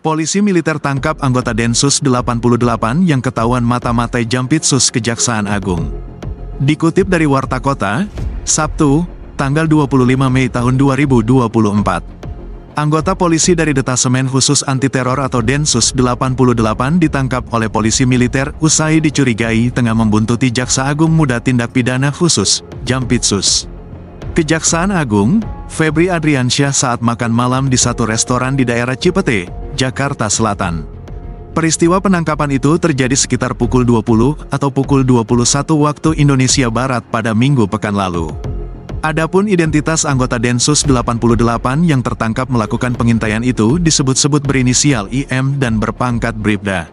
Polisi militer tangkap anggota Densus 88 yang ketahuan mata-matai Jampitsus Kejaksaan Agung. Dikutip dari Warta Kota, Sabtu, tanggal 25 Mei tahun 2024. Anggota polisi dari Detasemen Khusus Anti Teror atau Densus 88 ditangkap oleh polisi militer usai dicurigai tengah membuntuti Jaksa Agung Muda Tindak Pidana Khusus, Jampitsus Kejaksaan Agung, Febri Adriansyah saat makan malam di satu restoran di daerah Cipete, Jakarta Selatan. Peristiwa penangkapan itu terjadi sekitar pukul 20 atau pukul 21 waktu Indonesia Barat pada Minggu pekan lalu. Adapun identitas anggota Densus 88 yang tertangkap melakukan pengintaian itu disebut-sebut berinisial IM dan berpangkat Bribda.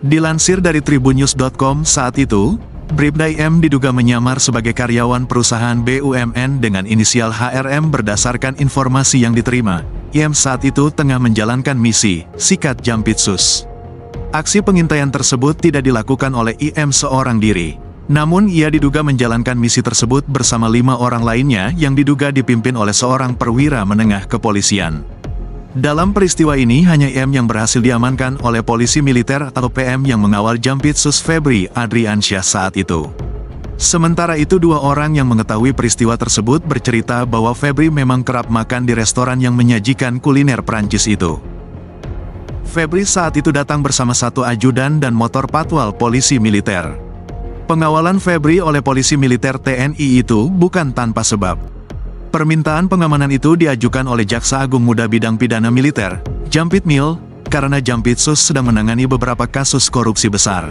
Dilansir dari tribunnews.com saat itu, Bribda IM diduga menyamar sebagai karyawan perusahaan BUMN dengan inisial HRM berdasarkan informasi yang diterima. IM saat itu tengah menjalankan misi, sikat Jampitsus. Aksi pengintaian tersebut tidak dilakukan oleh IM seorang diri. Namun ia diduga menjalankan misi tersebut bersama 5 orang lainnya yang diduga dipimpin oleh seorang perwira menengah kepolisian. Dalam peristiwa ini hanya IM yang berhasil diamankan oleh polisi militer atau PM yang mengawal Jampitsus Febri Adriansyah saat itu. Sementara itu 2 orang yang mengetahui peristiwa tersebut bercerita bahwa Febri memang kerap makan di restoran yang menyajikan kuliner Prancis itu. Febri saat itu datang bersama 1 ajudan dan motor patwal polisi militer. Pengawalan Febri oleh polisi militer TNI itu bukan tanpa sebab. Permintaan pengamanan itu diajukan oleh Jaksa Agung Muda Bidang Pidana Militer, Jampitmil, karena Jampitsus sedang menangani beberapa kasus korupsi besar.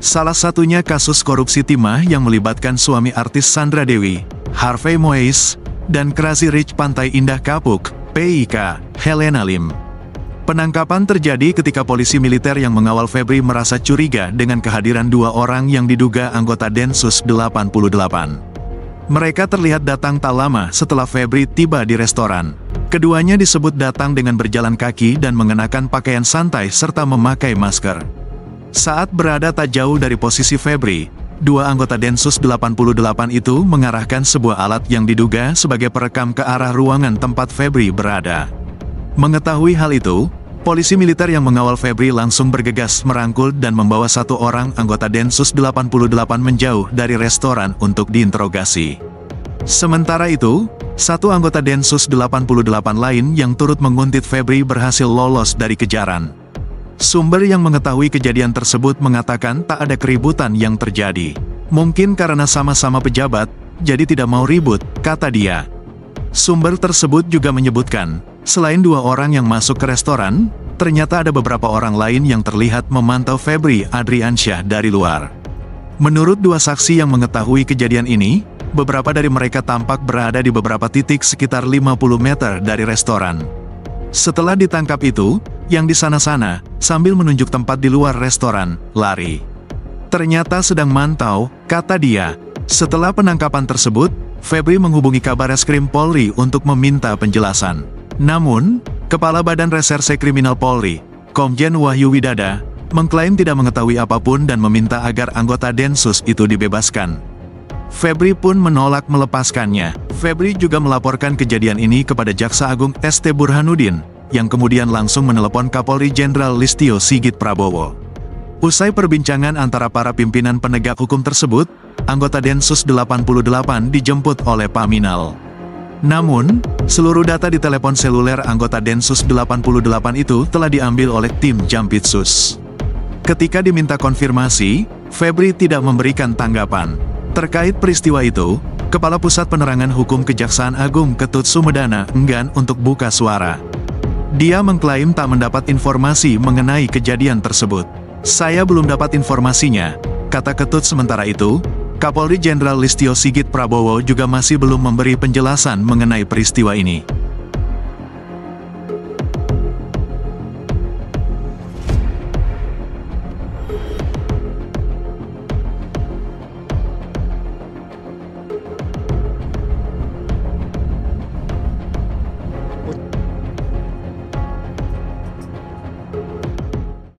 Salah satunya kasus korupsi timah yang melibatkan suami artis Sandra Dewi, Harvey Moise, dan Crazy Rich Pantai Indah Kapuk, PIK, Helena Lim. Penangkapan terjadi ketika polisi militer yang mengawal Febri merasa curiga dengan kehadiran 2 orang yang diduga anggota Densus 88. Mereka terlihat datang tak lama setelah Febri tiba di restoran. Keduanya disebut datang dengan berjalan kaki dan mengenakan pakaian santai serta memakai masker. Saat berada tak jauh dari posisi Febri, 2 anggota Densus 88 itu mengarahkan sebuah alat yang diduga sebagai perekam ke arah ruangan tempat Febri berada. Mengetahui hal itu, polisi militer yang mengawal Febri langsung bergegas merangkul dan membawa 1 orang anggota Densus 88 menjauh dari restoran untuk diinterogasi. Sementara itu, 1 anggota Densus 88 lain yang turut menguntit Febri berhasil lolos dari kejaran. Sumber yang mengetahui kejadian tersebut mengatakan tak ada keributan yang terjadi. Mungkin karena sama-sama pejabat, jadi tidak mau ribut, kata dia. Sumber tersebut juga menyebutkan, selain 2 orang yang masuk ke restoran, ternyata ada beberapa orang lain yang terlihat memantau Febri Adriansyah dari luar. Menurut 2 saksi yang mengetahui kejadian ini, beberapa dari mereka tampak berada di beberapa titik sekitar 50 meter dari restoran. Setelah ditangkap itu, yang di sana-sana, sambil menunjuk tempat di luar restoran, lari. Ternyata sedang mantau, kata dia. Setelah penangkapan tersebut, Febri menghubungi Kabareskrim Polri untuk meminta penjelasan. Namun, Kepala Badan Reserse Kriminal Polri, Komjen Wahyu Widada, mengklaim tidak mengetahui apapun dan meminta agar anggota Densus itu dibebaskan. Febri pun menolak melepaskannya. Febri juga melaporkan kejadian ini kepada Jaksa Agung ST Burhanuddin, yang kemudian langsung menelepon Kapolri Jenderal Listio Sigit Prabowo. Usai perbincangan antara para pimpinan penegak hukum tersebut, anggota Densus 88 dijemput oleh Paminal. Namun, seluruh data di telepon seluler anggota Densus 88 itu telah diambil oleh tim Jampitsus. Ketika diminta konfirmasi, Febri tidak memberikan tanggapan. Terkait peristiwa itu, Kepala Pusat Penerangan Hukum Kejaksaan Agung Ketut Sumedana enggan untuk buka suara. Dia mengklaim tak mendapat informasi mengenai kejadian tersebut. Saya belum dapat informasinya, kata Ketut. Sementara itu, Kapolri Jenderal Listio Sigit Prabowo juga masih belum memberi penjelasan mengenai peristiwa ini.